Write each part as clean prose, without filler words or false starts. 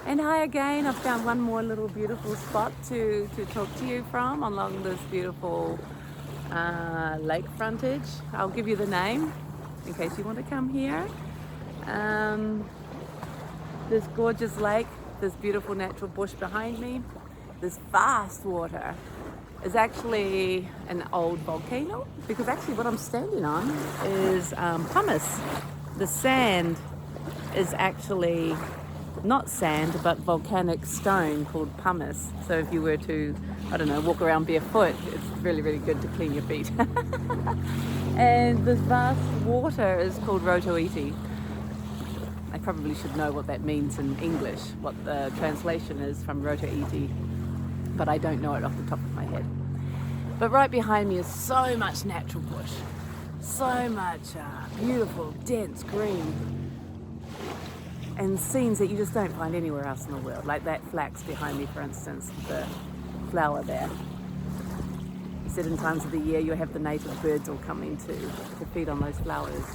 And hi again, I've found one more little beautiful spot to talk to you from along this beautiful lake frontage. I'll give you the name in case you want to come here. This gorgeous lake, this beautiful natural bush behind me, this vast water is actually an old volcano, because actually what I'm standing on is pumice. The sand is actually not sand, but volcanic stone called pumice. So if you were to, I don't know, walk around barefoot, it's really, really good to clean your feet. And this vast water is called rotoiti. I probably should know what that means in English, what the translation is from rotoiti, but I don't know it off the top of my head. But right behind me is so much natural bush, so much beautiful, dense green, and scenes that you just don't find anywhere else in the world, like that flax behind me, for instance, the flower there. Certain times of the year you have the native birds all coming to feed on those flowers.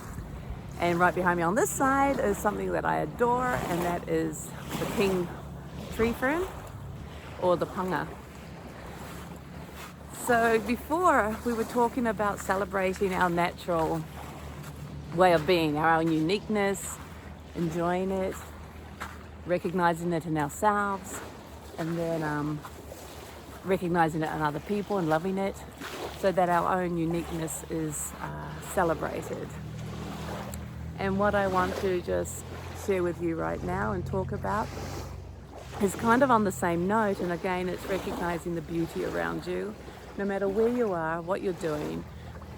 And right behind me on this side is something that I adore, and that is the king tree fern, or the panga. So before we were talking about celebrating our natural way of being, our own uniqueness, enjoying it, recognizing it in ourselves, and then recognizing it in other people and loving it, so that our own uniqueness is celebrated. And what I want to just share with you right now and talk about is kind of on the same note, and again it's recognizing the beauty around you, no matter where you are, what you're doing,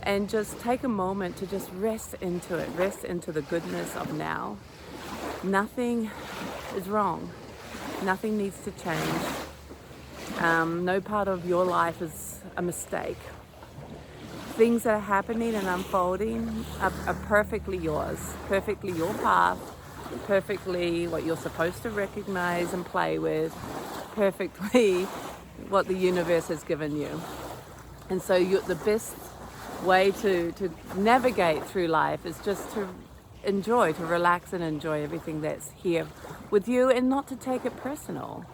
and just take a moment to just rest into it, rest into the goodness of now. Nothing is wrong. Nothing needs to change. No part of your life is a mistake. Things that are happening and unfolding are perfectly yours, perfectly your path, perfectly what you're supposed to recognize and play with, perfectly what the universe has given you. And so the best way to navigate through life is just to enjoy, to relax and enjoy everything that's here with you, and not to take it personal.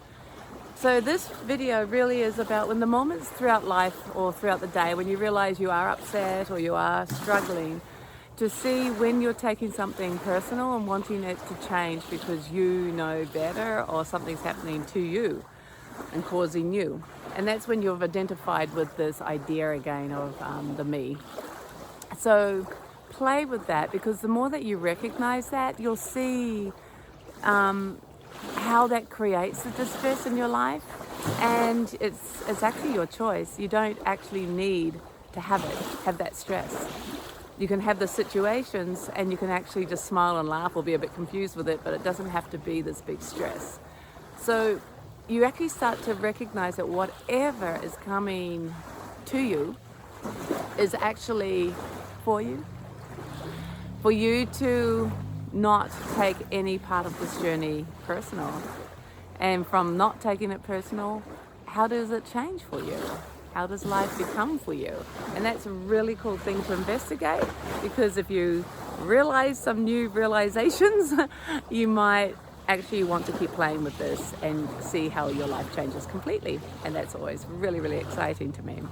So this video really is about when the moments throughout life or throughout the day when you realize you are upset or you are struggling, to see when you're taking something personal and wanting it to change because you know better, or something's happening to you and causing you. And that's when you've identified with this idea again of the me. So play with that, because the more that you recognize that, you'll see how that creates the distress in your life. And it's actually your choice. You don't actually need to have that stress. You can have the situations and you can actually just smile and laugh or be a bit confused with it, but it doesn't have to be this big stress. So you actually start to recognize that whatever is coming to you is actually for you to not take any part of this journey personal. And from not taking it personal, how does it change for you? How does life become for you? And that's a really cool thing to investigate, because if you realize some new realizations, you might actually want to keep playing with this and see how your life changes completely. And that's always really, really exciting to me.